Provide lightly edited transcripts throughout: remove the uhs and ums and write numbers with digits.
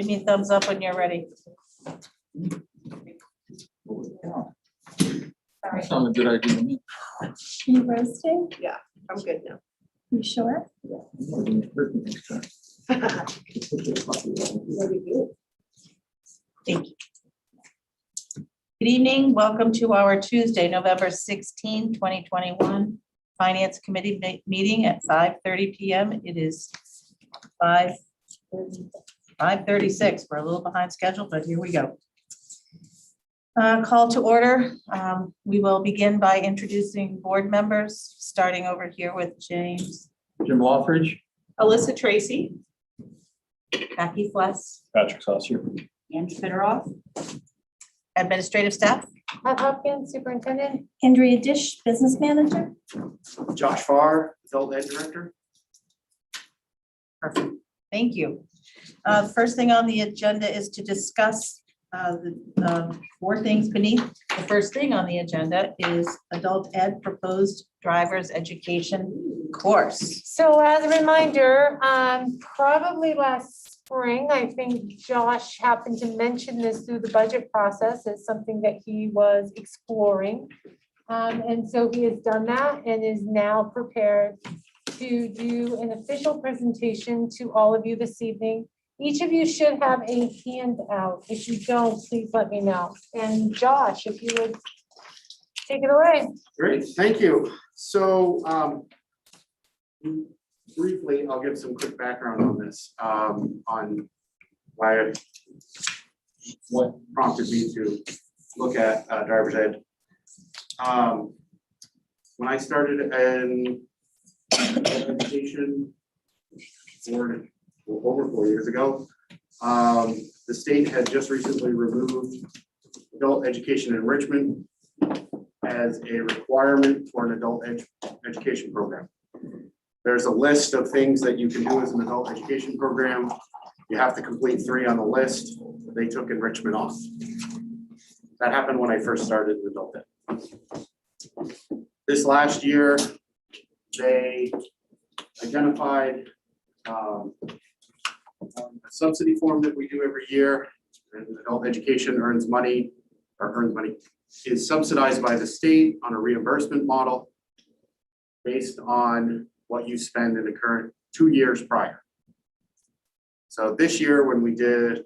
Give me a thumbs up when you're ready. That sounded a good idea to me. You roasting? Yeah, I'm good now. You sure? More than the turkey next time. Thank you. Good evening. Welcome to our Tuesday, November 16, 2021 Finance Committee meeting at 5:30 p.m. It is 5:36. We're a little behind schedule, but here we go. Call to order. We will begin by introducing board members, starting over here with James. Jim Lothridge. Alyssa Tracy. Becky Fless. Patrick Saucier. Andy Fitteroff. Administrative staff. Pat Hopkins, Superintendent. Andrea Dish, Business Manager. Josh Farr, Adult Ed Director. Perfect. Thank you. First thing on the agenda is to discuss the four things beneath. The first thing on the agenda is Adult Ed proposed driver's education course. So as a reminder, probably last spring, I think Josh happened to mention this through the budget process as something that he was exploring. And so he has done that and is now prepared to do an official presentation to all of you this evening. Each of you should have a handout. If you don't, please let me know. And Josh, if you would take it away. Great, thank you. So briefly, I'll give some quick background on this, on what prompted me to look at driver's ed. When I started in education over 4 years ago, the state had just recently removed adult education enrichment as a requirement for an adult education program. There's a list of things that you can do as an adult education program. You have to complete 3 on the list. They took enrichment off. That happened when I first started in adult ed. This last year, they identified a subsidy form that we do every year. And adult education is subsidized by the state on a reimbursement model based on what you spend in the current 2 years prior. So this year, when we did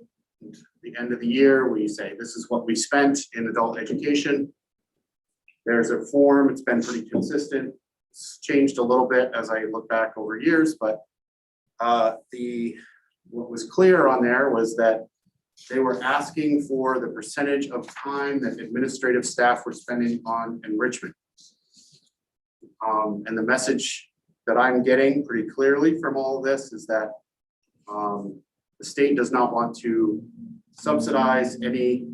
the end of the year, we say this is what we spent in adult education. There's a form, it's been pretty consistent. It's changed a little bit as I look back over years, but what was clear on there was that they were asking for the percentage of time that administrative staff were spending on enrichment. And the message that I'm getting pretty clearly from all of this is that the state does not want to subsidize any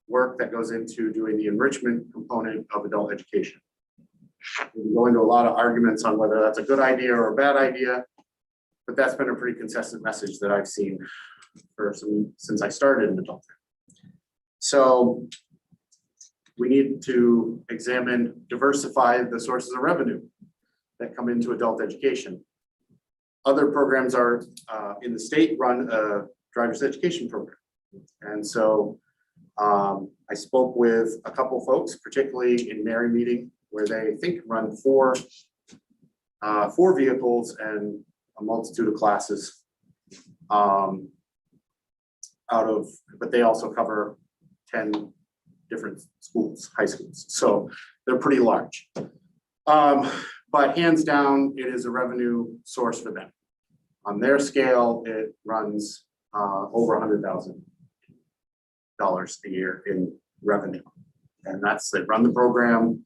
work that goes into doing the enrichment component of adult education. We can go into a lot of arguments on whether that's a good idea or a bad idea, but that's been a pretty consistent message that I've seen since I started in adult ed. So we need to diversify the sources of revenue that come into adult education. Other programs are in the state run a driver's education program. And so I spoke with a couple folks, particularly in Mary meeting, where they think run four vehicles and a multitude of classes but they also cover 10 different schools, high schools. So they're pretty large. But hands down, it is a revenue source for them. On their scale, it runs over $100,000 a year in revenue. And they run the program,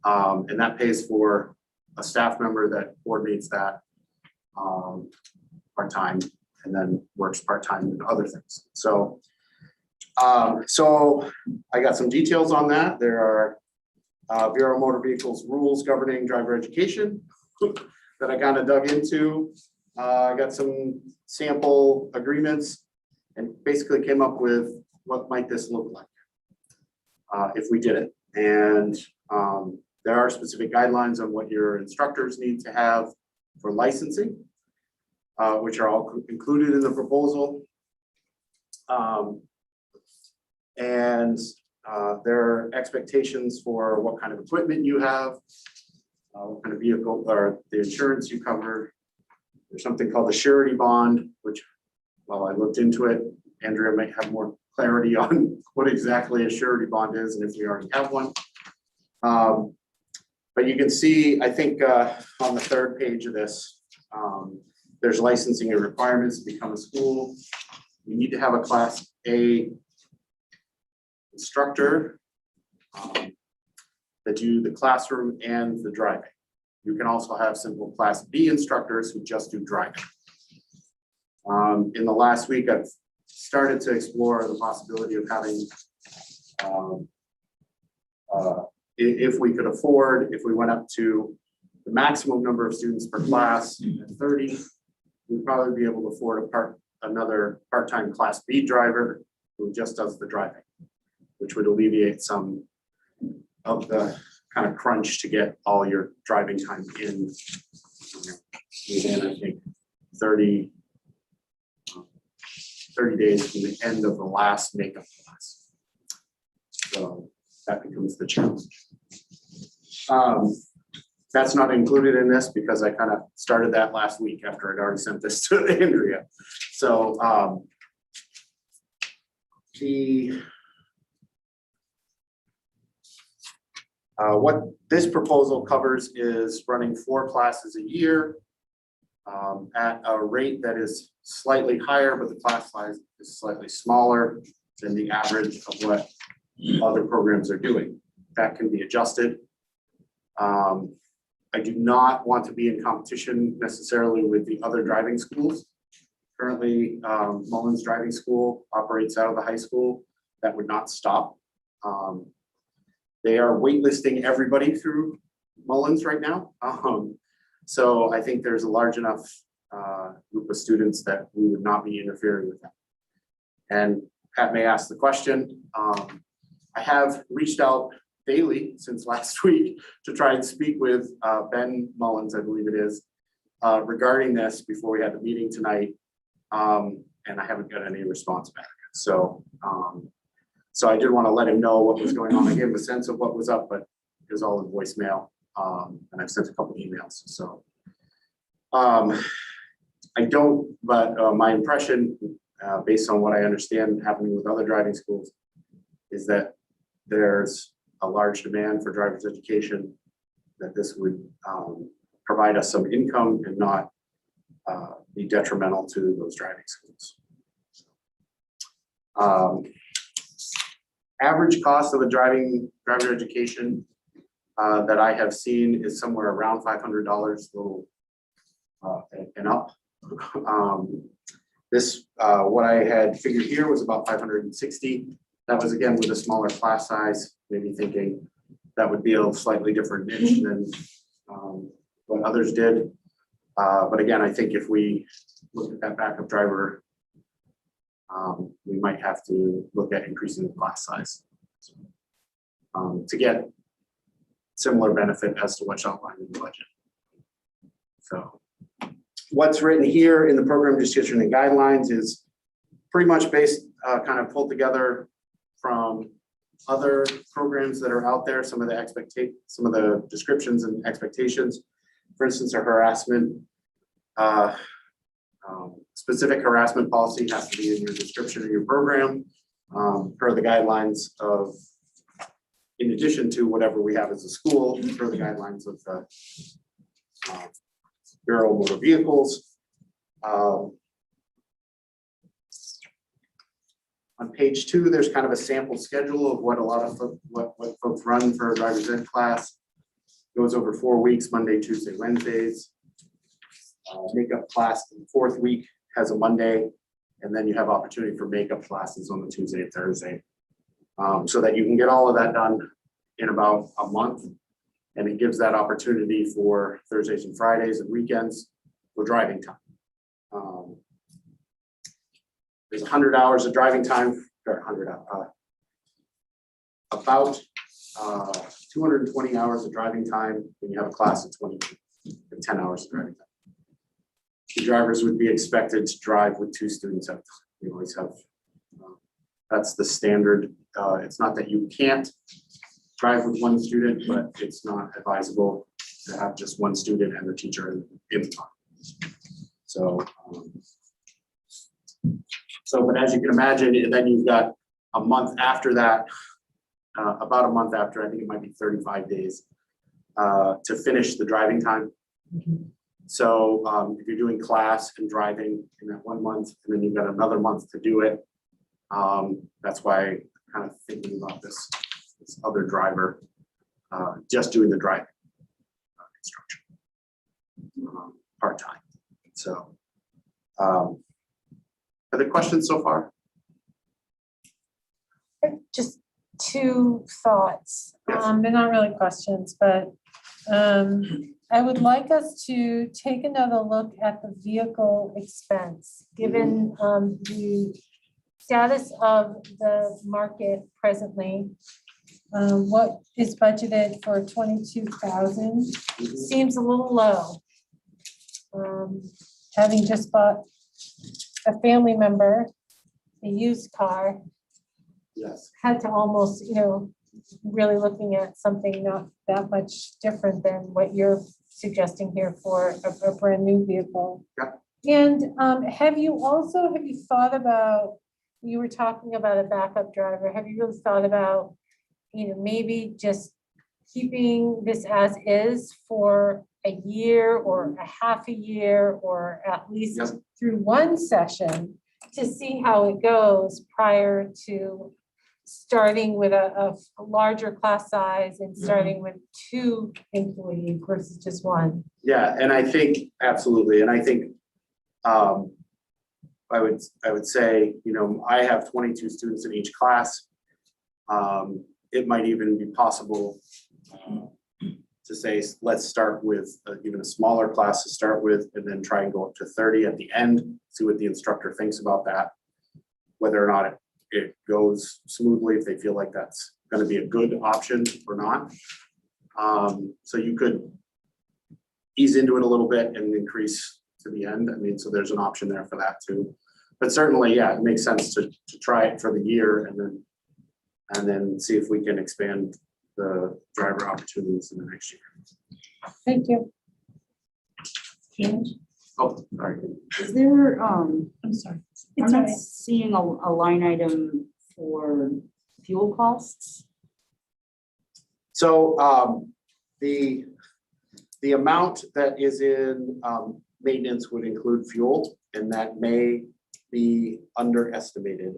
and that pays for a staff member that coordinates that part-time and then works part-time in other things. So I got some details on that. There are Bureau of Motor Vehicles rules governing driver education that I kind of dug into. I got some sample agreements and basically came up with what might this look like if we did it. And there are specific guidelines on what your instructors need to have for licensing, which are all included in the proposal. And there are expectations for what kind of equipment you have, what kind of vehicle or the insurance you cover. There's something called the Surety Bond, which, while I looked into it, Andrea might have more clarity on what exactly a Surety Bond is and if we already have one. But you can see, I think on the third page of this, there's licensing and requirements to become a school. You need to have a Class A instructor that do the classroom and the driving. You can also have simple Class B instructors who just do driving. In the last week, I've started to explore the possibility of having, if we could afford, if we went up to the maximum number of students per class at 30, we'd probably be able to afford another part-time Class B driver who just does the driving, which would alleviate some of the kind of crunch to get all your driving time in within, I think, 30 days from the end of the last makeup class. So that becomes the challenge. That's not included in this because I kind of started that last week after I'd already sent this to Andrea. So what this proposal covers is running 4 classes a year at a rate that is slightly higher, but the class size is slightly smaller than the average of what other programs are doing. That can be adjusted. I do not want to be in competition necessarily with the other driving schools. Currently, Mullins Driving School operates out of the high school. That would not stop. They are waitlisting everybody through Mullins right now. So I think there's a large enough group of students that we would not be interfering with them. And Pat may ask the question. I have reached out daily since last week to try and speak with Ben Mullins, I believe it is, regarding this before we had the meeting tonight. And I haven't got any response back. So so I did want to let him know what was going on. I gave him a sense of what was up, but it was all in voicemail. And I've sent a couple emails. So I don't, but my impression, based on what I understand happening with other driving schools, is that there's a large demand for driver's education, that this would provide us some income and not be detrimental to those driving schools. Average cost of a driver education that I have seen is somewhere around $500 little and up. This what I had figured here was about 560. That was again with a smaller class size, maybe thinking that would be a slightly different niche than what others did. But again, I think if we look at that backup driver, we might have to look at increasing the class size to get similar benefit as to what's outlined in the budget. So what's written here in the program description and guidelines is pretty much based, kind of pulled together from other programs that are out there, some of the descriptions and expectations. For instance, a harassment, specific harassment policy has to be in your description of your program, per the guidelines of, in addition to whatever we have as a school, per the guidelines of the Bureau of Motor Vehicles. On page 2, there's kind of a sample schedule of what a lot of what folks run for a driver's ed class. Goes over 4 weeks, Monday, Tuesday, Wednesdays. Makeup class in the 4th week has a Monday, and then you have opportunity for makeup classes on the Tuesday and Thursday. So that you can get all of that done in about a month, and it gives that opportunity for Thursdays and Fridays and weekends for driving time. There's 100 hours of driving time, or 100 about 220 hours of driving time when you have a class of 10 hours of driving time. The drivers would be expected to drive with 2 students at a time. We always have That's the standard. It's not that you can't drive with one student, but it's not advisable to have just one student and the teacher in the car. So, but as you can imagine, and then you've got a month after that, about a month after, I think it might be 35 days to finish the driving time. So if you're doing class and driving in that 1 month, and then you've got another month to do it, that's why I'm kind of thinking about this other driver just doing the driving instruction part-time. So other questions so far? Just two thoughts. Yes. They're not really questions, but I would like us to take another look at the vehicle expense, given the status of the market presently. What is budgeted for 22,000 seems a little low. Having just bought a family member a used car, Yes. had to almost, really looking at something not that much different than what you're suggesting here for a brand new vehicle. Yeah. And have you thought about, you were talking about a backup driver, have you really thought about, maybe just keeping this as is for a year or a half a year, or at least Yep. through one session to see how it goes prior to starting with a larger class size and starting with 2 employees versus just 1? Yeah, and I think absolutely, and I think I would say, I have 22 students in each class. It might even be possible to say, let's start with even a smaller class to start with, and then try and go up to 30 at the end, see what the instructor thinks about that, whether or not it goes smoothly, if they feel like that's going to be a good option or not. So you could ease into it a little bit and increase to the end. I mean, so there's an option there for that too. But certainly, yeah, it makes sense to try it for the year and then see if we can expand the driver opportunities in the next year. Thank you. Oh, sorry. Is there, I'm sorry. I'm It's all not right. seeing a line item for fuel costs. So the amount that is in maintenance would include fuel, and that may be underestimated.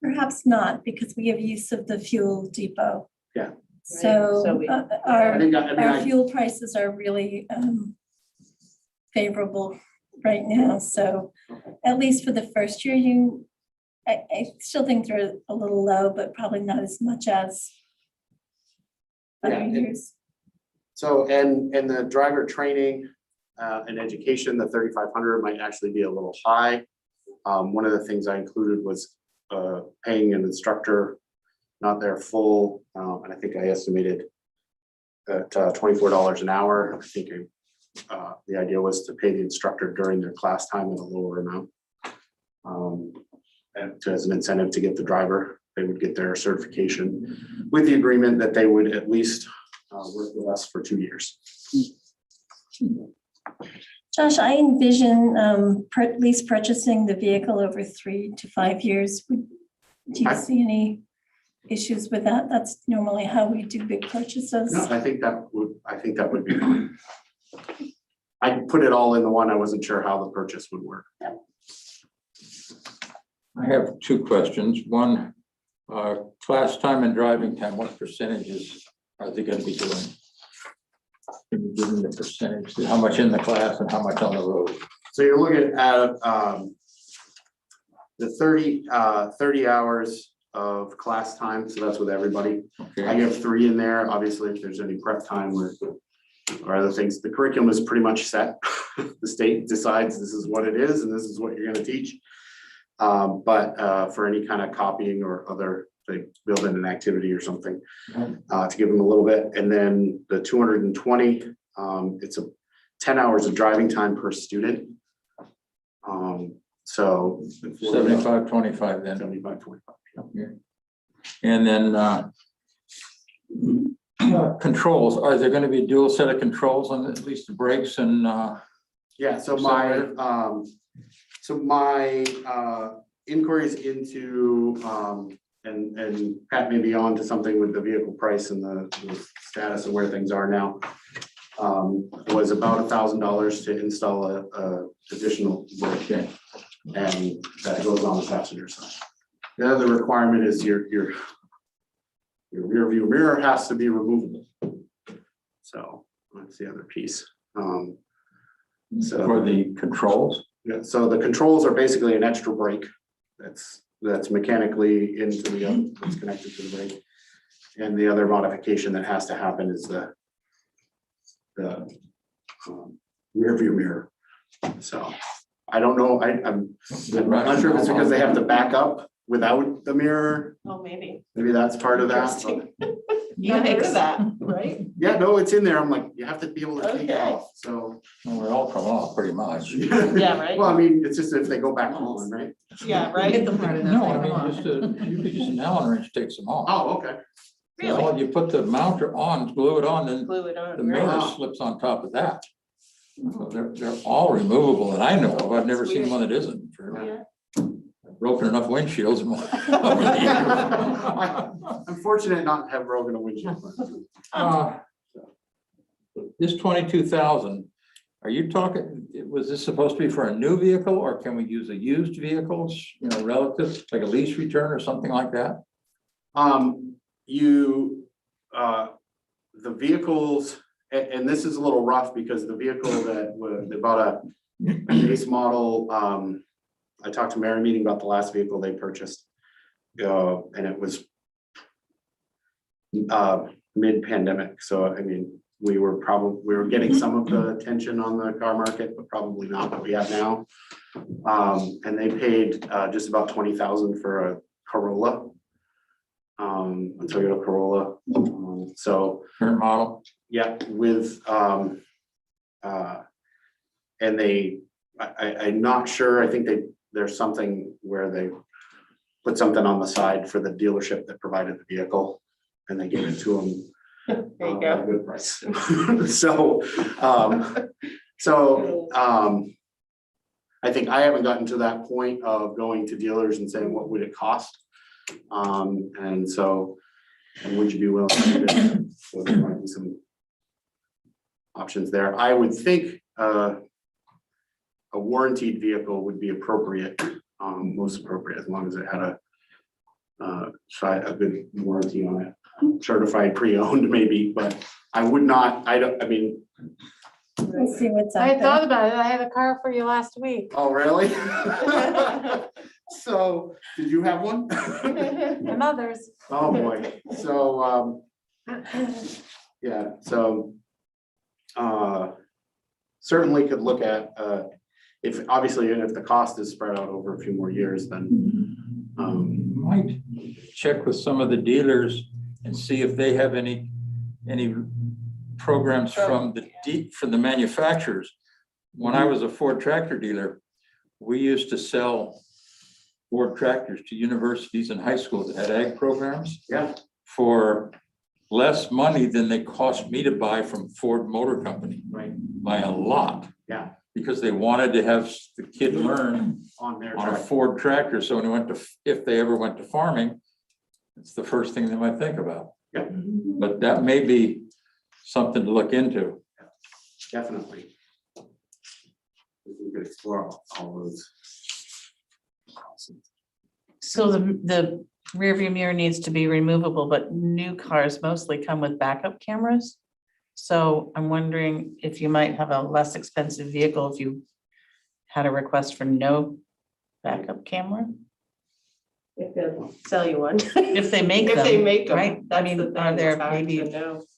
Perhaps not, because we have use of the fuel depot. Yeah. So So we- I our think, I mean, fuel prices are really favorable right now. So at least for the first year, I still think they're a little low, but probably not as much as other Yeah, years. so, and the driver training and education, the 3,500 might actually be a little high. One of the things I included was paying an instructor, not their full, and I think I estimated at $24 an hour. I think the idea was to pay the instructor during their class time at a lower amount. And as an incentive to get the driver, they would get their certification with the agreement that they would at least work with us for 2 years. Josh, I envision lease purchasing the vehicle over 3 to 5 years. Do you see any issues with that? That's normally how we do big purchases. No, I think that would be fine. I put it all in the one. I wasn't sure how the purchase would work. I have 2 questions. One, class time and driving time, what percentages are they going to be doing? Can you give them the percentage, how much in the class and how much on the road? So you're looking at the 30 hours of class time. So that's with everybody. I Okay, have 3 in there. Obviously, if there's any prep time or other things, the curriculum is pretty much set. The state decides this is what it is and this is what you're going to teach. But for any kind of copying or other, like build in an activity or something, to give them a little bit. And then the 220, it's 10 hours of driving time per student. So. 75, 25 then. 75, 25. Yeah. And then controls, are there gonna be a dual set of controls on at least the brakes and Yeah, so Accelerator. my inquiries into, and Pat may be on to something with the vehicle price and the status of where things are now. Was about $1,000 to install a additional brake, okay, and that goes on the passenger side. The other requirement is your rear view mirror has to be removable. So that's the other piece. So. for the controls? Yeah, so the controls are basically an extra brake that's mechanically into the, that's connected to the brake. And the other modification that has to happen is the rear view mirror. So I don't know, I'm not sure if it's because they have to back up without the mirror. Oh, maybe. Maybe that's part of that. Interesting. You think of that, right? Yeah, no, it's in there. I'm like, you have to be able to take it Okay. off, so. Well, they all come off pretty much. Yeah, right. Well, I mean, it's just if they go back on, right? Yeah, right. No, I mean, just an Allen wrench takes them off. Oh, okay. Really? Well, you put the mounter on, glue it on, then Glue it on. the mirror slips on top of that. So they're all removable that I know of. I've never seen one that isn't. I've broken enough windshields. over the years. I'm fortunate not to have broken a windshield. This 22,000, are you talking, was this supposed to be for a new vehicle or can we use a used vehicles, you know, relative, like a lease return or something like that? The vehicles, and this is a little rough because the vehicle that they bought a base model, I talked to Mary Meeting about the last vehicle they purchased. And it was mid-pandemic, so I mean, we were getting some of the attention on the car market, but probably not what we have now. And they paid just about 20,000 for a Corolla. A Toyota Corolla. So Current model? yeah, with and I'm not sure, I think there's something where they put something on the side for the dealership that provided the vehicle and they gave it to them. There you at a go. good price. So I think I haven't gotten to that point of going to dealers and saying, what would it cost? And so, and would you be willing to do this? So there might be some options there. I would think a warranted vehicle would be appropriate, most appropriate, as long as it had a good warranty on it. Certified pre-owned maybe, but I would not, I mean. Let's see what's I out thought there. about it. I had a car for you last week. Oh, really? So, did you have one? And others. Oh, boy. So, yeah, so certainly could look at, if obviously, and if the cost is spread out over a few more years, then Might check with some of the dealers and see if they have any programs from the manufacturers. When I was a Ford tractor dealer, we used to sell Ford tractors to universities and high schools that had ag programs yeah, for less money than they cost me to buy from Ford Motor Company, right, by a lot. yeah, Because they wanted to have the kid learn on their on a track. Ford tractor, so when he went to, if they ever went to farming, it's the first thing they might think about. Yep. But that may be something to look into. Definitely. We could explore all those. So the rear view mirror needs to be removable, but new cars mostly come with backup cameras. So I'm wondering if you might have a less expensive vehicle if you had a request for no backup camera, If they'll sell you one. if they make them. If they make them. Right, I mean, are there maybe,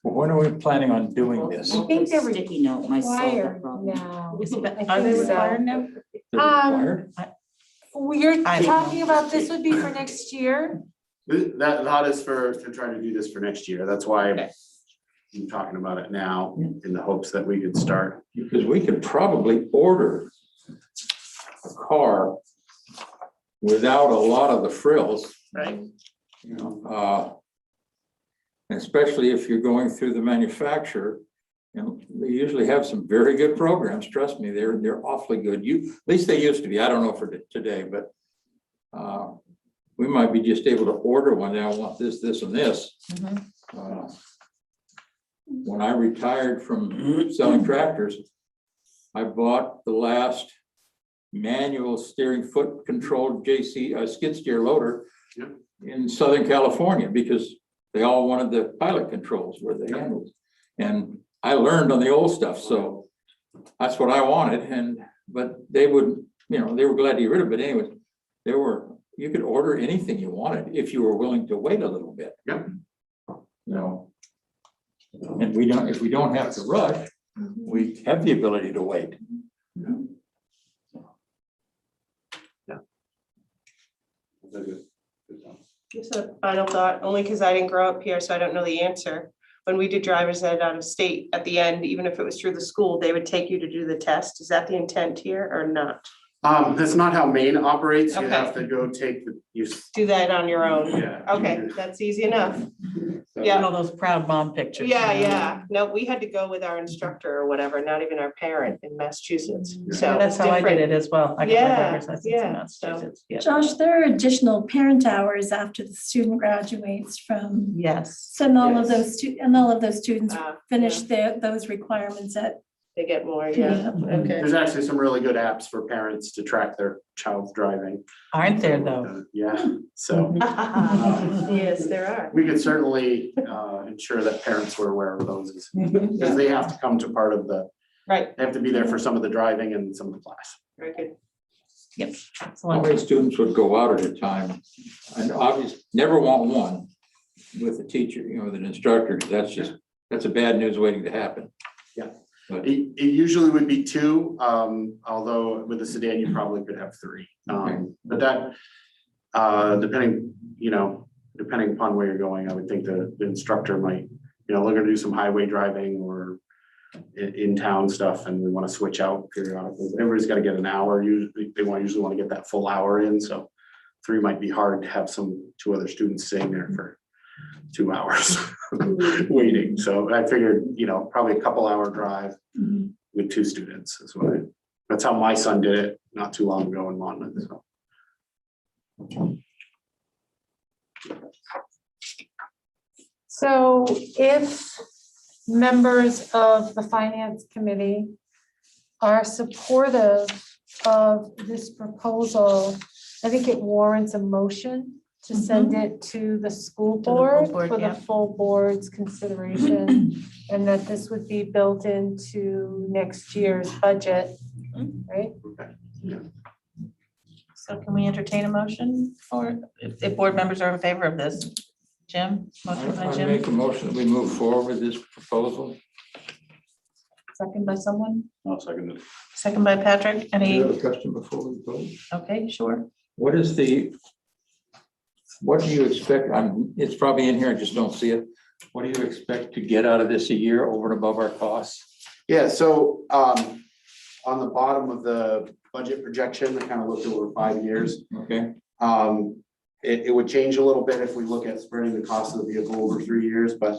When are we planning on doing this? I think they're Sticky note myself. required now. is it- I are they think so. required now? They're required? You're I don't talking know. about this would be for next year? That is to try to do this for next year. That's why Okay. I'm talking about it now in the hopes that we could start. Because we could probably order a car without a lot of the frills. Right. You know, especially if you're going through the manufacturer, you know, they usually have some very good programs. Trust me, they're awfully good. At least they used to be. I don't know for today, but we might be just able to order one. Now, I want this, this, and this. When I retired from selling tractors, I bought the last manual steering foot controlled skid steer loader Yep. in Southern California because they all wanted the pilot controls where the handles. And I learned on the old stuff, so that's what I wanted. But they would, you know, they were glad to get rid of it. But anyway, you could order anything you wanted if you were willing to wait a little bit. Yep. You know, and if we don't have to rush, we have the ability to wait. Just a final thought, only because I didn't grow up here, so I don't know the answer. When we did driver's ed out of state, at the end, even if it was through the school, they would take you to do the test. Is that the intent here or not? That's not how Maine operates. You have to go take you. Do that on your own? Yeah. Okay, that's easy enough. So- Yeah. All those proud mom pictures. Yeah, yeah. No, we had to go with our instructor or whatever, not even our parent in Massachusetts. So That's how I did it as well. I got my Yeah, driver's license in yeah, Massachusetts. Yeah. Josh, there are additional parent hours after the student graduates from, Yes. and all of Yes. those students finish those requirements at. They get more, yeah, okay. There's actually some really good apps for parents to track their child's driving. Aren't there though? Yeah, so Yes, there are. we could certainly ensure that parents were aware of those because they have to come to part of the, Right, they have to be there for some of the driving and some of the class. very good. Yep. How Excellent. many students would go out at a time? And obviously, never want one with a teacher, you know, with an instructor, 'cause that's a bad news waiting to happen. Yeah. But It usually would be two, although with the sedan, you probably could have three. But that, depending upon where you're going, I would think the instructor might, you know, they're gonna do some highway driving or in town stuff, and we want to switch out periodically. Everybody's got to get an hour. Usually, they usually want to get that full hour in, so three might be hard to have two other students sitting there for 2 hours waiting. So I figured, you know, probably a couple hour drive with two students is what that's how my son did it not too long ago in Monmouth. So. So if members of the finance committee are supportive of this proposal, I think it warrants a motion to send it to the school To the full board board, for the yeah. full board's consideration. And that this would be built into next year's budget, right? So can we entertain a motion or if board members are in favor of this? Jim, motion by I Jim, make a motion that we move forward with this proposal. second by someone, I'll second it. second by Patrick. Do Any, you have a question before we vote? okay, sure. What do you expect? It's probably in here, I just don't see it. What do you expect to get out of this a year over and above our costs? Yeah, so on the bottom of the budget projection, I kind of looked over 5 years. Okay, It would change a little bit if we look at spreading the cost of the vehicle over 3 years, but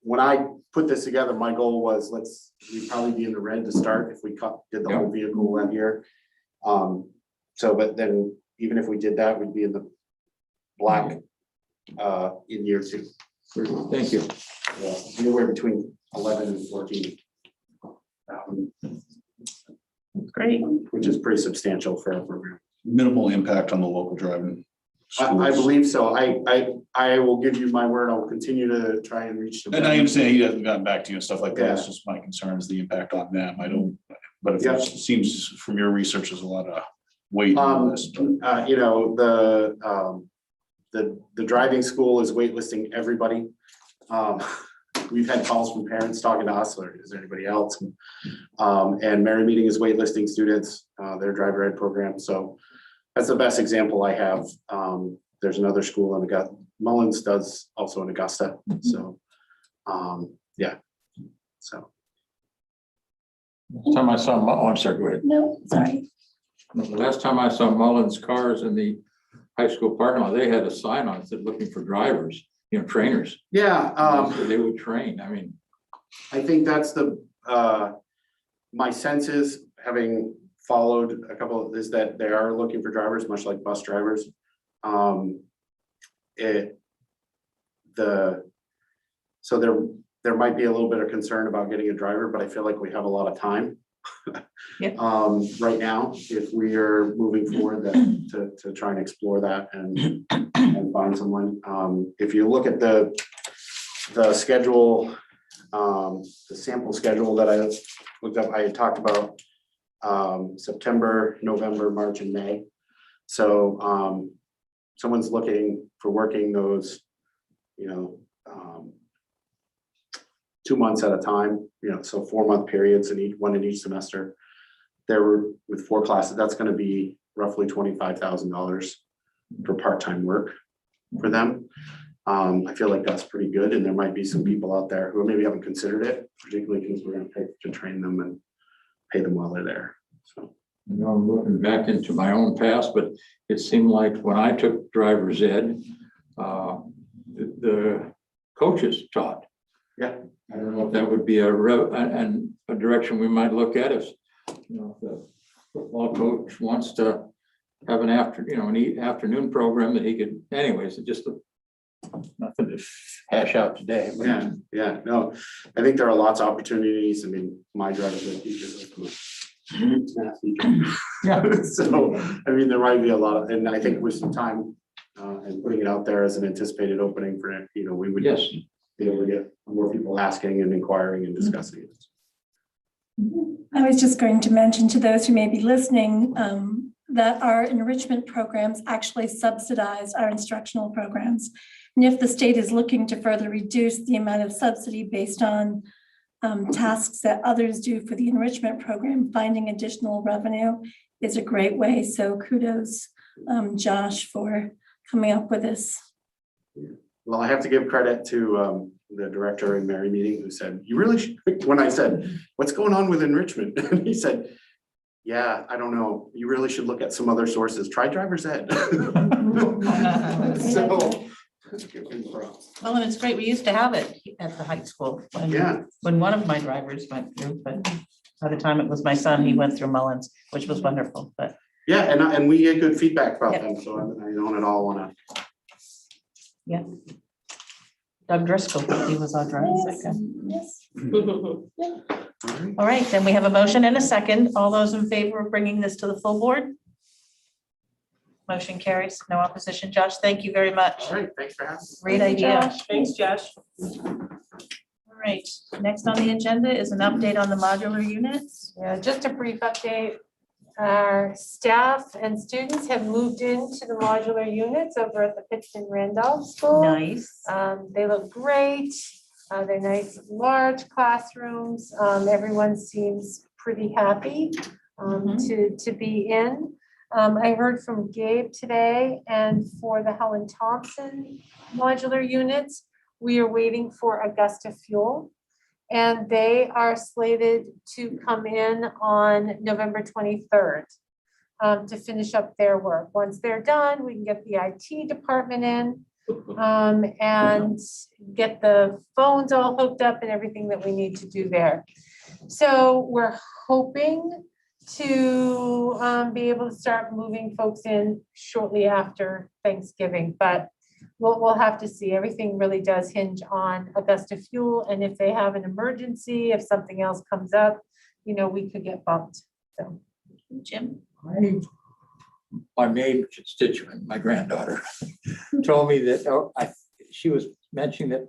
when I put this together, my goal was we'd probably be in the red to start if we did the whole vehicle that year. But then even if we did that, we'd be in the black in year 2. thank you. Anywhere between 11 and 14. Great. Which is pretty substantial for our program. Minimal impact on the local driving. I schools. believe so. I will give you my word. I will continue to try and reach. And I understand he hasn't gotten back to you and stuff like that. Yeah. It's just my concern is the impact on them. I don't, but Yeah. it seems from your research, there's a lot of weight on this. but- You know, the driving school is waitlisting everybody. We've had calls from parents talking to us, or is there anybody else? And Mary Meeting is waitlisting students, their driver ed program. So that's the best example I have. There's another school in Augusta. Mullins does also in Augusta. So Yeah, so. Last time I saw, oh, I'm sorry, go ahead. No, sorry. The last time I saw Mullins cars in the high school parking lot, they had a sign on it that said looking for drivers, trainers. Yeah, So they would train, I mean, I think that's my sense is, having followed a couple, is that they are looking for drivers, much like bus drivers. So there might be a little bit of concern about getting a driver, but I feel like we have a lot of time. Yep. Right now, if we are moving forward to try and explore that and find someone. If you look at the schedule, the sample schedule that I looked up, I had talked about September, November, March, and May. So someone's looking for working those, 2 months at a time, so 4-month periods in one in each semester. There were with 4 classes, that's going to be roughly $25,000 for part-time work for them. I feel like that's pretty good, and there might be some people out there who maybe haven't considered it, particularly because we're going to pay to train them and pay them while they're there. So. I'm looking back into my own past, but it seemed like when I took driver's ed, the coaches taught. Yeah. I don't know if that would be a direction we might look at if, if the football coach wants to have an afternoon program that he could, anyways, it just nothing to hash out today. But Yeah, no, I think there are lots of opportunities. I mean, my driver's ed teachers. Yeah. So, I mean, there might be a lot of, and I think with some time and putting it out there as an anticipated opening for it, we would Yes. be able to get more people asking and inquiring and discussing it. I was just going to mention to those who may be listening that our enrichment programs actually subsidize our instructional programs. And if the state is looking to further reduce the amount of subsidy based on tasks that others do for the enrichment program, finding additional revenue is a great way. So kudos, Josh, for coming up with this. Well, I have to give credit to the director in Mary meeting who said, you really should, when I said, what's going on with enrichment? And he said, yeah, I don't know. You really should look at some other sources. Try driver's ed. So, Well, and it's great. We used to have it at the high school when one of my drivers went through, but by the time it was my son, he went through Mullins, which was wonderful, but. yeah, and we get good feedback about them, so I don't at all want to. Yeah. Doug Driscoll, he was our driver. Yes. All right, then we have a motion and a second. All those in favor of bringing this to the full board? Motion carries, no opposition. Josh, thank you very much. All right, thanks for having me. Great Thank you, idea. Josh. Thanks, Josh. All right, next on the agenda is an update on the modular units. Yeah, just a brief update. Our staff and students have moved into the modular units over at the Pittston Randolph School. Nice. They look great. They're nice, large classrooms. Everyone seems pretty happy to be in. I heard from Gabe today, and for the Helen Thompson modular units, we are waiting for Augusta Fuel. And they are slated to come in on November 23rd to finish up their work. Once they're done, we can get the IT department in and get the phones all hooked up and everything that we need to do there. So we're hoping to be able to start moving folks in shortly after Thanksgiving, but we'll have to see. Everything really does hinge on Augusta Fuel, and if they have an emergency, if something else comes up, we could get bumped. So, Jim? My main constituent, my granddaughter, told me that she was mentioning that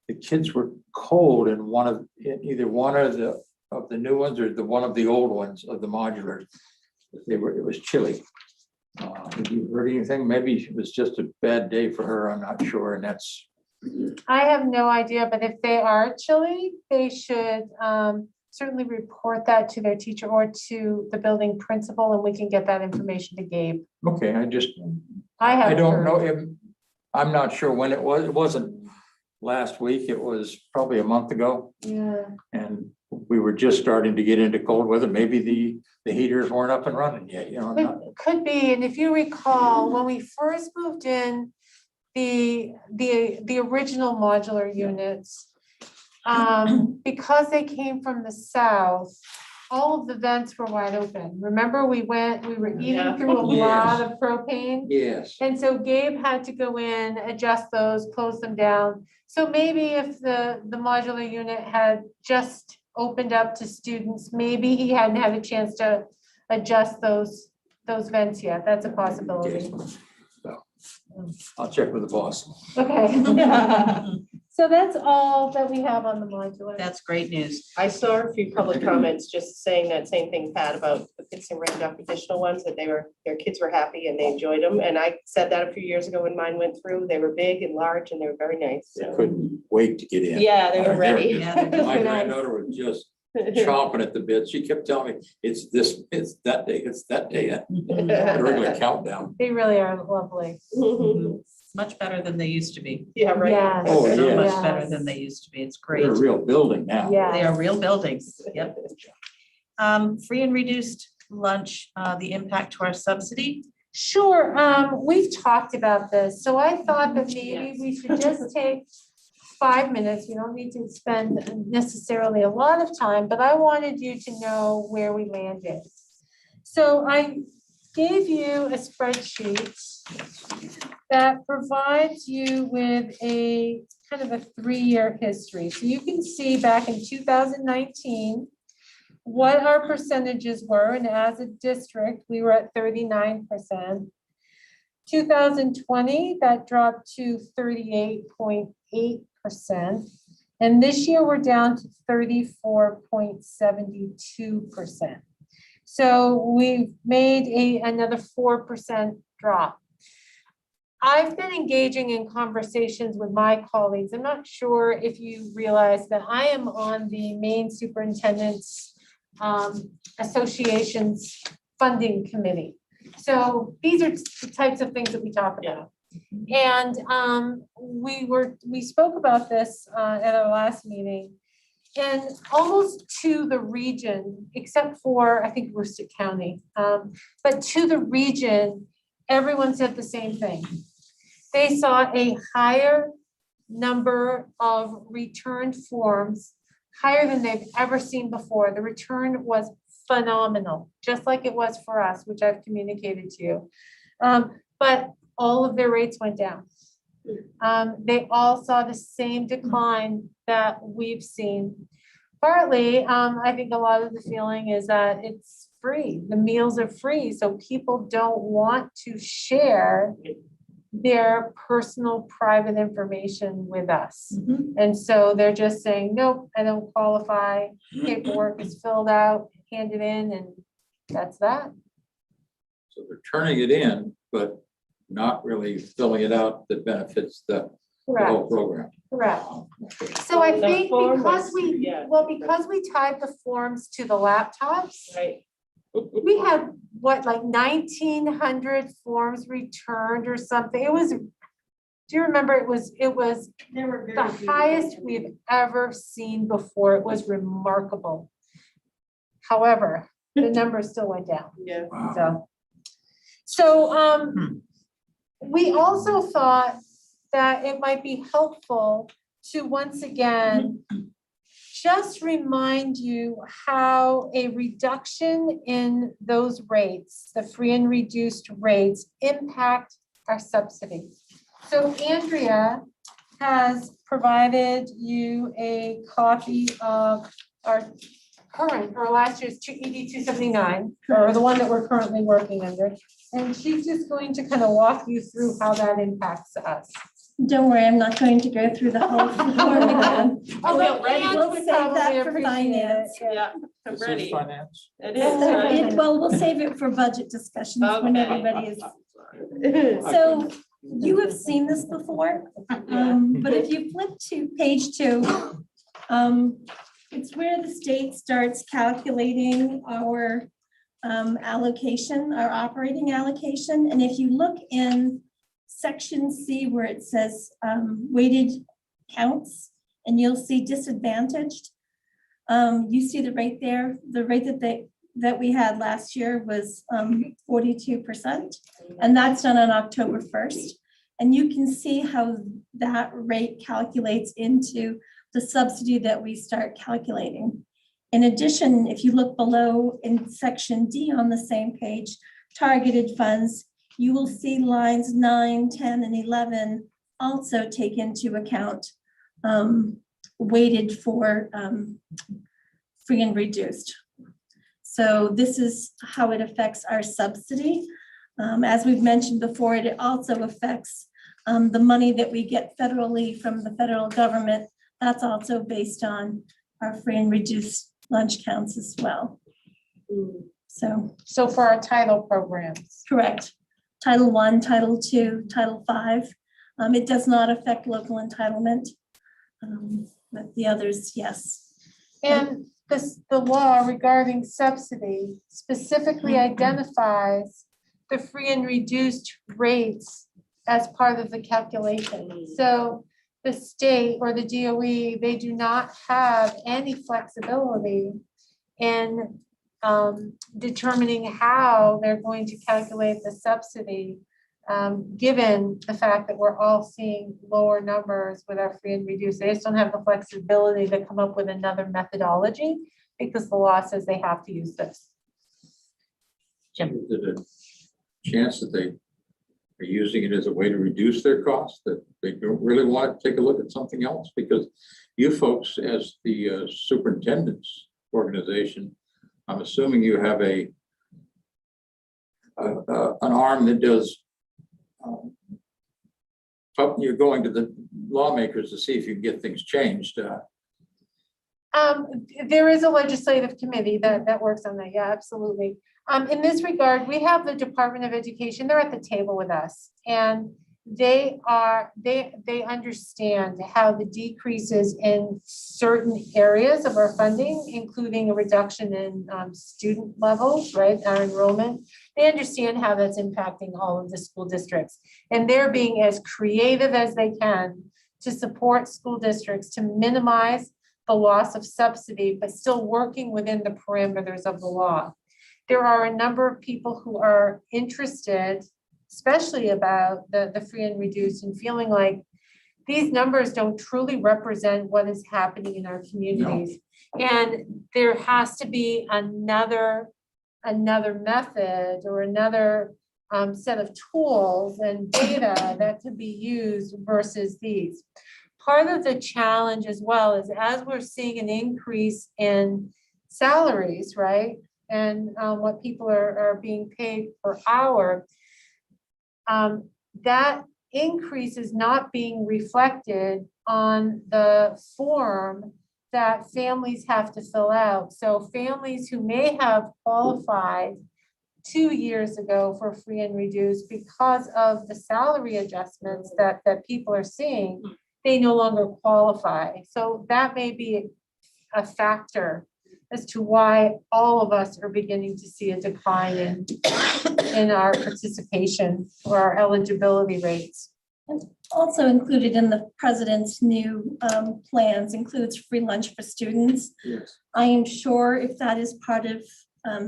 the kids were cold in either one of the new ones or one of the old ones of the modulars. It was chilly. Have you heard anything? Maybe it was just a bad day for her. I'm not sure. And that's. I have no idea, but if they are chilly, they should certainly report that to their teacher or to the building principal, and we can get that information to Gabe. Okay, I don't heard. know. I'm not sure when it was. It wasn't last week. It was probably a month ago. Yeah. And we were just starting to get into cold weather. Maybe the heaters weren't up and running yet, you know. Could be, and if you recall, when we first moved in, the original modular units, because they came from the south, all of the vents were wide open. Remember, we were eating through a lot of propane? Yes. And so Gabe had to go in, adjust those, close them down. So maybe if the modular unit had just opened up to students, maybe he hadn't had a chance to adjust those vents yet. That's a possibility. So, I'll check with the boss. Okay. So that's all that we have on the modular. That's great news. I saw a few public comments just saying that same thing, Pat, about the Pittston Randolph additional ones, that their kids were happy and they enjoyed them. And I said that a few years ago when mine went through. They were big and large and they were very nice. They So, couldn't wait to get in. yeah, they were ready. Yeah, they're just My nice. granddaughter was just chomping at the bit. She kept telling me, it's that day, it's that day. The regular countdown. They really are lovely. Much better than they used to be. Yeah, right. Yes. Oh, So yeah. much better than they used to be. It's great. They're a real building now. Yeah. They are real buildings. Yep. Free and reduced lunch, the impact to our subsidy. Sure, we've talked about this, so I thought that maybe we should just take 5 minutes. We don't need to spend necessarily a lot of time, but I wanted you to know where we landed. So I gave you a spreadsheet that provides you with a kind of a 3-year history. So you can see back in 2019, what our percentages were, and as a district, we were at 39%. 2020, that dropped to 38.8%. And this year we're down to 34.72%. So we've made another 4% drop. I've been engaging in conversations with my colleagues. I'm not sure if you realize that I am on the Maine Superintendent's Association's funding committee. So these are the types of things that we talk about. And we spoke about this at our last meeting, and almost to the region, except for, I think, Worcester County, but to the region, everyone said the same thing. They saw a higher number of returned forms, higher than they've ever seen before. The return was phenomenal, just like it was for us, which I've communicated to you. But all of their rates went down. They all saw the same decline that we've seen. Partly, I think a lot of the feeling is that it's free. The meals are free, so people don't want to share their personal private information with us. And so they're just saying, nope, I don't qualify. Paperwork is filled out, handed in, and that's that. So they're turning it in, but not really filling it out that benefits the whole program. Correct. So I The think form because was- yeah. because we tied the forms to the laptops, Right. we had what, like 1,900 forms returned or something. It was, do you remember, it was the highest we've ever seen before. It was remarkable. However, the numbers still went down. Yeah. Wow. So we also thought that it might be helpful to once again just remind you how a reduction in those rates, the free and reduced rates, impact our subsidy. So Andrea has provided you a copy of our current, or last year's ED 279, or the one that we're currently working under. And she's just going to kind of walk you through how that impacts us. Don't worry, I'm not going to go through the whole form again. Although Ann We'll would save that probably for appreciate it. finance. Yeah, I'm This is ready. finance. It is, right? Well, we'll save it for budget discussions when Okay. everybody is. So you have seen this before, but if you flip to page 2, it's where the state starts calculating our allocation, our operating allocation. And if you look in section C where it says weighted counts, and you'll see disadvantaged. You see the rate there, the rate that we had last year was 42%, and that's done on October 1st. And you can see how that rate calculates into the subsidy that we start calculating. In addition, if you look below in section D on the same page, targeted funds, you will see lines 9, 10, and 11 also take into account weighted for free and reduced. So this is how it affects our subsidy. As we've mentioned before, it also affects the money that we get federally from the federal government. That's also based on our free and reduced lunch counts as well. So for our title programs. correct. Title I, Title II, Title V. It does not affect local entitlement, but the others, yes. And the law regarding subsidy specifically identifies the free and reduced rates as part of the calculation. So the state or the DOE, they do not have any flexibility in determining how they're going to calculate the subsidy, given the fact that we're all seeing lower numbers with our free and reduced. They just don't have the flexibility to come up with another methodology because the law says they have to use this. Is it a chance that they are using it as a way to reduce their costs, that they don't really want to take a look at something else? Because you folks, as the superintendent's organization, I'm assuming you have an arm that does, you're going to the lawmakers to see if you can get things changed. There is a legislative committee that works on that. Yeah, absolutely. In this regard, we have the Department of Education. They're at the table with us, and they understand how the decreases in certain areas of our funding, including a reduction in student levels, right, our enrollment. They understand how that's impacting all of the school districts, and they're being as creative as they can to support school districts to minimize the loss of subsidy, but still working within the parameters of the law. There are a number of people who are interested, especially about the free and reduced, and feeling like these numbers don't truly represent what is happening in our communities. No. And there has to be another method or another set of tools and data that could be used versus these. Part of the challenge as well is as we're seeing an increase in salaries, right? And what people are being paid per hour, that increase is not being reflected on the form that families have to fill out. So families who may have qualified 2 years ago for free and reduced because of the salary adjustments that people are seeing, they no longer qualify. So that may be a factor as to why all of us are beginning to see a decline in our participation or our eligibility rates. And also included in the president's new plans includes free lunch for students. Yes. I am sure if that is part of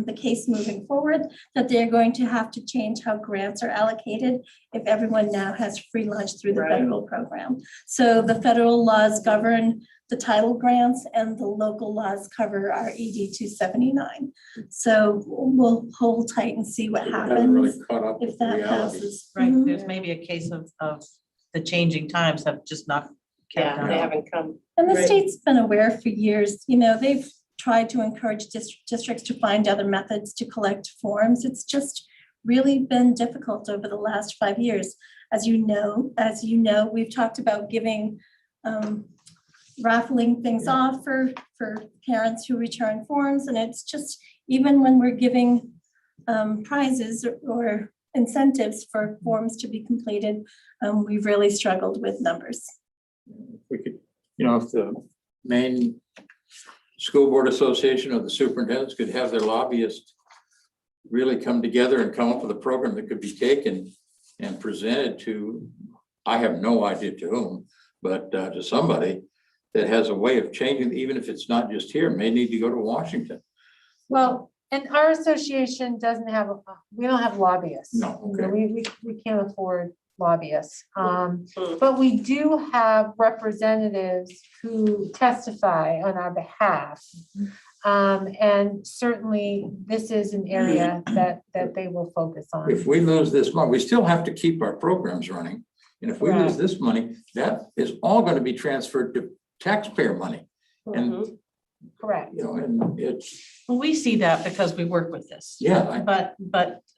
the case moving forward, that they're going to have to change how grants are allocated if everyone now has free lunch through the federal program. So the federal laws govern the title grants and the local laws cover our ED 279. So we'll hold tight and see what happens if that passes. Right, Mhm. there's maybe a case of the changing times have just not kept Yeah, they on. haven't come. And the Right. state's been aware for years, you know, they've tried to encourage districts to find other methods to collect forms. It's just really been difficult over the last 5 years. As you know, we've talked about giving, raffling things off for parents who return forms. And it's just, even when we're giving prizes or incentives for forms to be completed, we've really struggled with numbers. We could, if the Maine School Board Association or the superintendents could have their lobbyists really come together and come up with a program that could be taken and presented to, I have no idea to whom, but to somebody that has a way of changing, even if it's not just here, may need to go to Washington. Well, and our association doesn't have, we don't have lobbyists. No, You know, okay. we can't afford lobbyists. But we do have representatives who testify on our behalf. And certainly this is an area that they will focus on. If we lose this money, we still have to keep our programs running. And if we lose Correct. this money, that is all going to be transferred to taxpayer money. And, Mhm. Correct. you know, and it's, Well, we see that because we work with this. yeah, But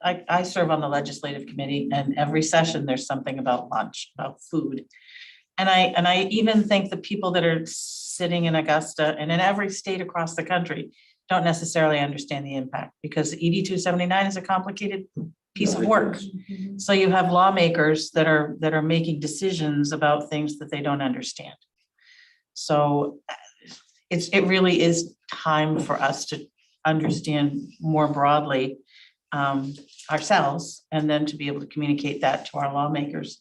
I serve on the legislative committee and every session there's something about lunch, about food. And I even think the people that are sitting in Augusta and in every state across the country don't necessarily understand the impact because ED 279 is a complicated piece of work. So you have lawmakers that are making decisions about things that they don't understand. So it really is time for us to understand more broadly ourselves and then to be able to communicate that to our lawmakers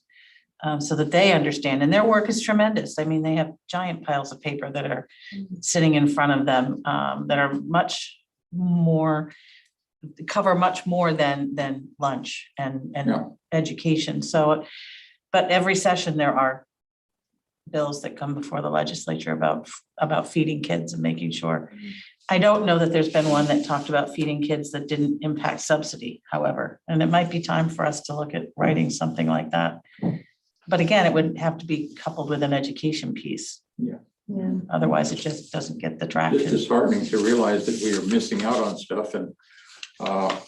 so that they understand. And their work is tremendous. I mean, they have giant piles of paper that are sitting in front of them that are much more, cover much more than lunch and Yeah. education. So, but every session there are bills that come before the legislature about feeding kids and making sure. I don't know that there's been one that talked about feeding kids that didn't impact subsidy, however, and it might be time for us to look at writing something like that. But again, it would have to be coupled with an education piece. Yeah. Yeah. Otherwise, it just doesn't get the it's traction. disheartening to realize that we are missing out on stuff and it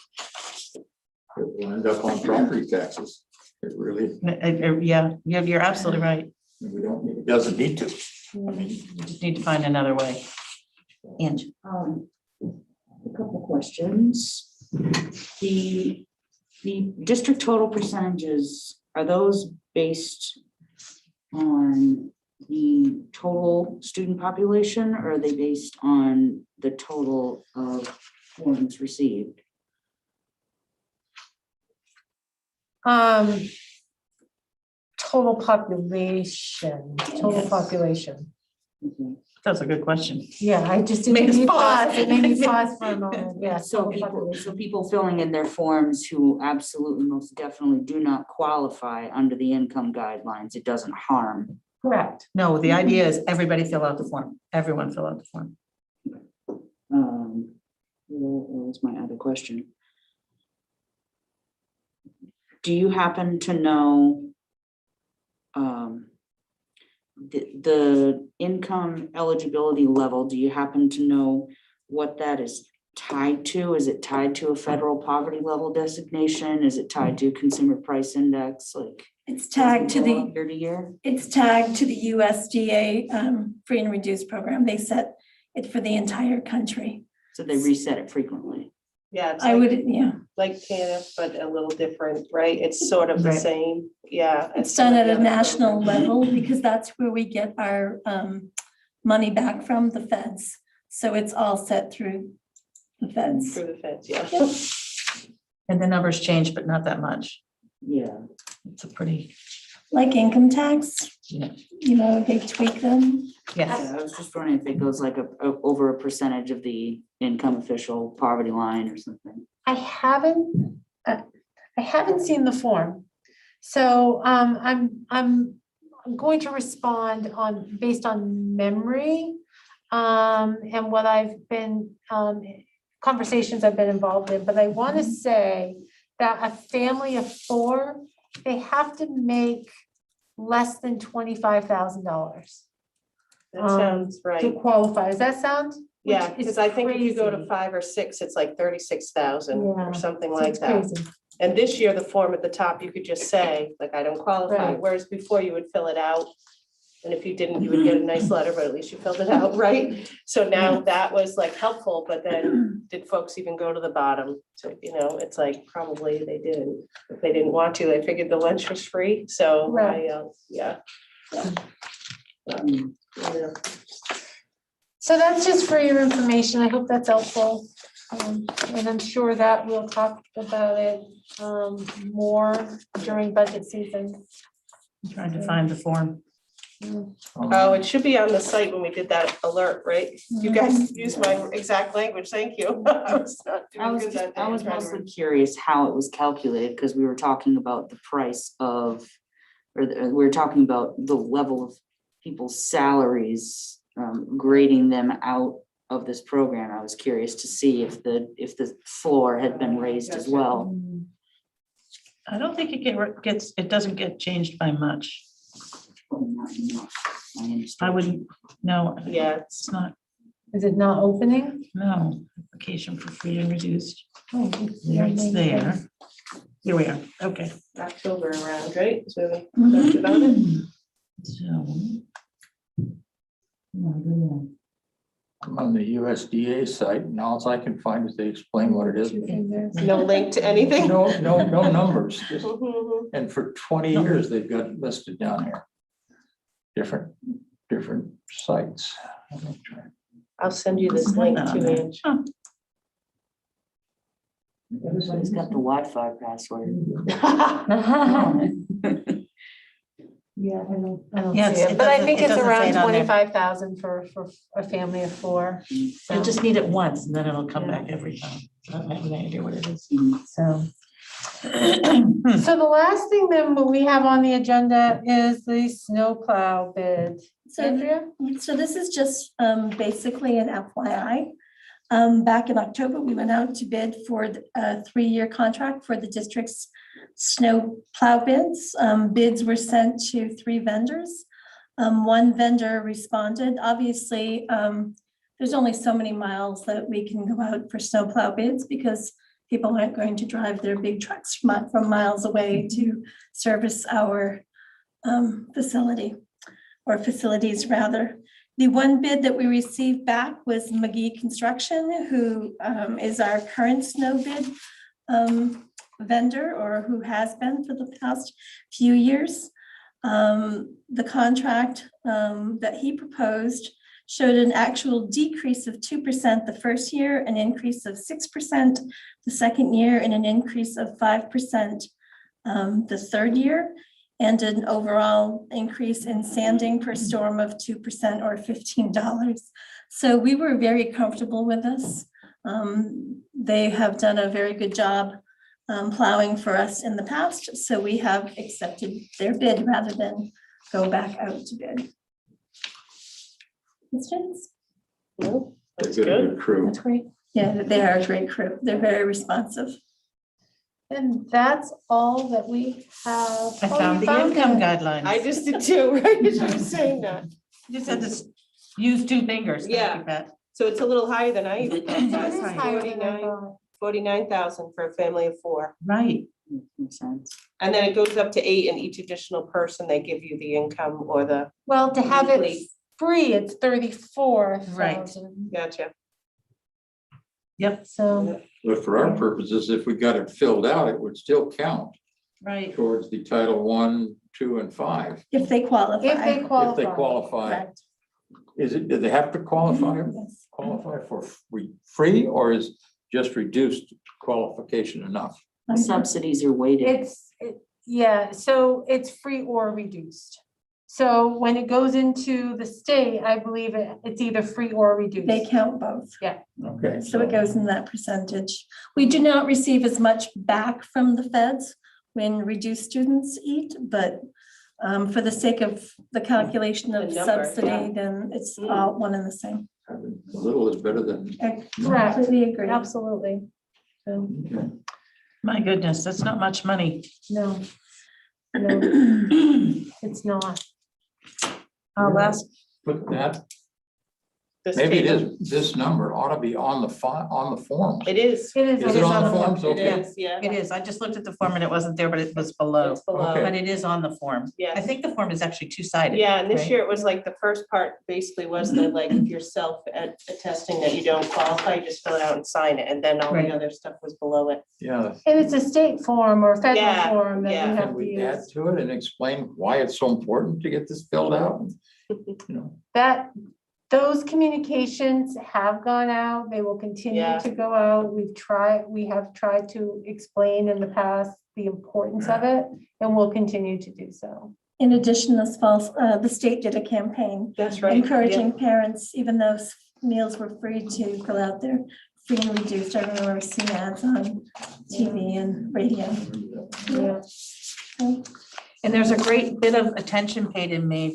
will end up on property taxes. It really, Yeah, you're absolutely right. we don't, it doesn't need to. I mean, You just need to find another way. And A couple questions. The district total percentages, are those based on the total student population or are they based on the total of forms received? Total population. Okay. that's a good question. Yeah, I just. Made us it pause. It made me pause for a moment, yeah. So people filling in their forms who absolutely most definitely do not qualify under the income guidelines, it doesn't harm. Correct. No, the idea is everybody fill out the form. Everyone fill out the form. What was my other question? Do you happen to know the income eligibility level? Do you happen to know what that is tied to? Is it tied to a federal poverty level designation? Is it tied to consumer price index? Like It's tagged to the, year to year? it's tagged to the USDA free and reduced program. They set it for the entire country. So they reset it frequently. Yeah, it's I like, would, yeah, like TANF, but a little different, right? It's sort of the Right. same, yeah. as it's some done of at the a other national programs. level because that's where we get our money back from the feds. So it's all set through the feds. Through the fence, yeah. And the numbers change, but not that much. Yeah. It's a pretty, Like income tax, Yeah. you know, they tweak them. yes. I was just wondering if it goes like over a percentage of the income official poverty line or something. I haven't seen the form. So I'm going to respond based on memory. And what I've been, conversations I've been involved in, but I want to say that a family of 4, they have to make less than $25,000 That sounds to right. qualify. Does that sound? Yeah, Which is because I think if you go to crazy. 5 or 6, it's like 36,000 Yeah. or something So like it's that. crazy. And this year, the form at the top, you could just say, like, I don't qualify, Right. whereas before you would fill it out. And if you didn't, you would get a nice letter, but at least you filled it out, right? So now that was like helpful, but then did folks even go to the bottom? So, you know, it's like probably they didn't. If they didn't want to, they figured the lunch was free, so Right. yeah. Um, Yeah. So that's just for your information. I hope that's helpful. And I'm sure that we'll talk about it more during budget season. I'm trying to find the form. Oh, it should be on the site when we did that alert, right? You guys used my exact language, thank you. I was not I doing was good that day. I was I'm trying to mostly curious how it was calculated, because we were talking about the price of, we were talking about the level of people's salaries, grading them out of this program. I was curious to see if the floor had been raised as well. I don't think it doesn't get changed by much. I wouldn't, no. Yeah, It's not, Is it not opening? no, application for free and reduced. Oh, There, it's there. Here we are, okay. October around, right? So we talked about it. So. I'm on the USDA site, and all I can find is they explain what it is. No link to anything. No numbers, just, Mhm. and for 20 years, they've got listed down here. Different sites. I'll send you this link too, Ange. Everybody's got the Wi-Fi password. Yeah, I don't Yeah, see it, it but I doesn't- think it it's doesn't say around it on there. 25,000 for a family of 4. You'll just need it once and then it'll come back every time. I don't have any idea what it is. So. So the last thing then we have on the agenda is the snowplow bid. Andrea? So this is just basically an FYI. Back in October, we went out to bid for a 3-year contract for the district's snow plow bids. Bids were sent to 3 vendors. One vendor responded. Obviously, there's only so many miles that we can go out for snow plow bids because people aren't going to drive their big trucks from miles away to service our facility, or facilities rather. The one bid that we received back was McGee Construction, who is our current snow bid vendor, or who has been for the past few years. The contract that he proposed showed an actual decrease of 2% the first year, an increase of 6% the second year, and an increase of 5% the third year, and an overall increase in sanding per storm of 2% or $15. So we were very comfortable with this. They have done a very good job plowing for us in the past, so we have accepted their bid rather than go back out to bid. Questions? No, that's They've got a good. good crew. That's great. Yeah, they are a great crew. They're very responsive. And that's all that we have. I Oh, found you the income it. guidelines. I just did too, right? As you were saying that. You just had to use 2 fingers. Thank Yeah. you, Pat. So it's a little higher than I even thought. That is Right. higher than I thought. 49,000 for a family of 4. Right. Makes sense. And then it goes up to 8, and each additional person, they give you the income or the, Well, to have it Weekly. free, it's 34. Right. gotcha. Yep, So, But for our purposes, if we got it filled out, it would still count right. towards the Title 1, 2, and 5. If they qualify. if they If qualify. they qualify, Correct. do they have to qualify Yes. for free, or is just reduced qualification enough? The subsidies are weighted. Yeah, so it's free or reduced. So when it goes into the state, I believe it's either free or reduced. They count both. Okay. So it goes in that percentage. We do not receive as much back from the feds when reduced students eat, but for the sake of the calculation of The number, subsidy, yeah. then it's all one and the same. A little is better than. I Correct. completely agree. Absolutely. So, Okay. My goodness, that's not much money. no. No, it's not. Last, Put that, This maybe it table. is, this number ought to be on the form. It is. It is. Is it on the forms? It Okay. is, yeah. it is. I just looked at the form and it wasn't there, but it was below. It's below. Okay. But it is on the form. Yes. I think the form is actually 2-sided. Yeah, and this right? year it was like the first part basically was the like yourself attesting that you don't qualify, just fill it out and sign it, and then all Right. the other stuff was below it. Yeah. And it's a state form or federal Yeah, form that yeah. we Can have to we add use. to it and explain why it's so important to get this filled out? You know, Those communications have gone out. They will continue Yeah. to go out. We have tried to explain in the past the importance of it, and we'll continue to do so. In addition, this fall, the state did a campaign That's right. encouraging parents, even though meals were free, to fill out their free and reduced. I remember seeing ads on TV and radio. Yeah. And there's a great bit of attention paid and made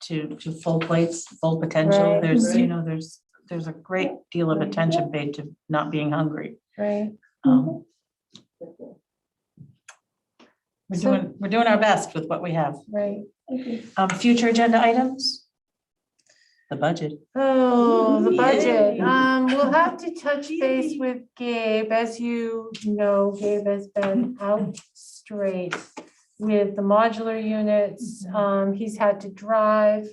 to full plates, full potential. Right. There's, you know, there's a great deal of attention paid to not being hungry. Right. Um, We're doing our best with what we have. Right. Future agenda items? The budget. Oh, the Yay. budget. We'll have to touch base with Gabe. As you know, Gabe has been out straight with the modular units. He's had to drive.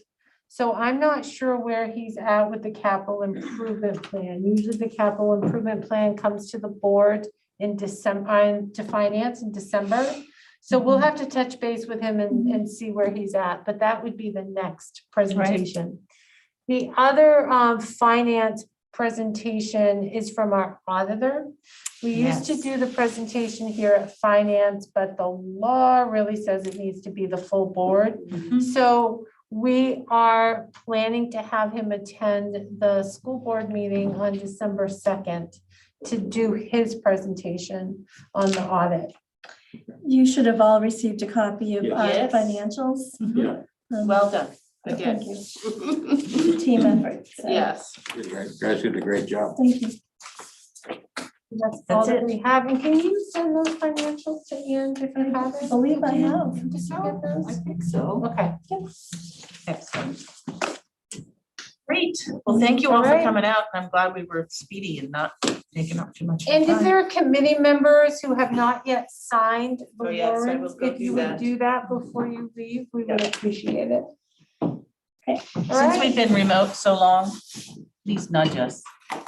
So I'm not sure where he's at with the capital improvement plan. Usually the capital improvement plan comes to the board in December, to finance in December. So we'll have to touch base with him and see where he's at, but that would be the next presentation. The other finance presentation is from our auditor. We used to Yes. do the presentation here at finance, but the law really says it needs to be the full board. So we are planning to have him attend the school board meeting on December 2nd to do his presentation on the audit. You should have all received a copy of our Yes. financials. Yeah. Well done. Thank Again. you. Team effort. So, Yes. You guys did a great job. Thank you. That's all That's that it. we have. And can you send those financials to Ian if you have I it? believe I have. Did you get those? I think so. Okay. Excellent. Great. Well, thank you all for Alright. coming out. I'm glad we were speedy and not taking up too much. of And your if time. there are committee members who have not yet signed the Oh, yes, I will warrants, go if do you would that. do that before you leave, we would appreciate it. Okay. All Since right. we've been remote so long, please nudge us,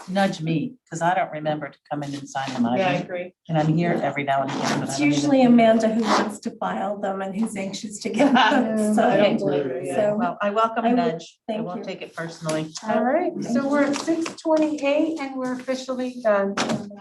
nudge me, because I don't remember to come in and sign them. Yeah, I either. agree. And I'm here every now and again, but It's I don't even usually think- Amanda who wants to file them and who's anxious to get them. I So, don't blame her, yeah. so, Well, I welcome I a will- nudge. I thank won't you. take it personally. All right, so we're at 6:28 and we're officially done.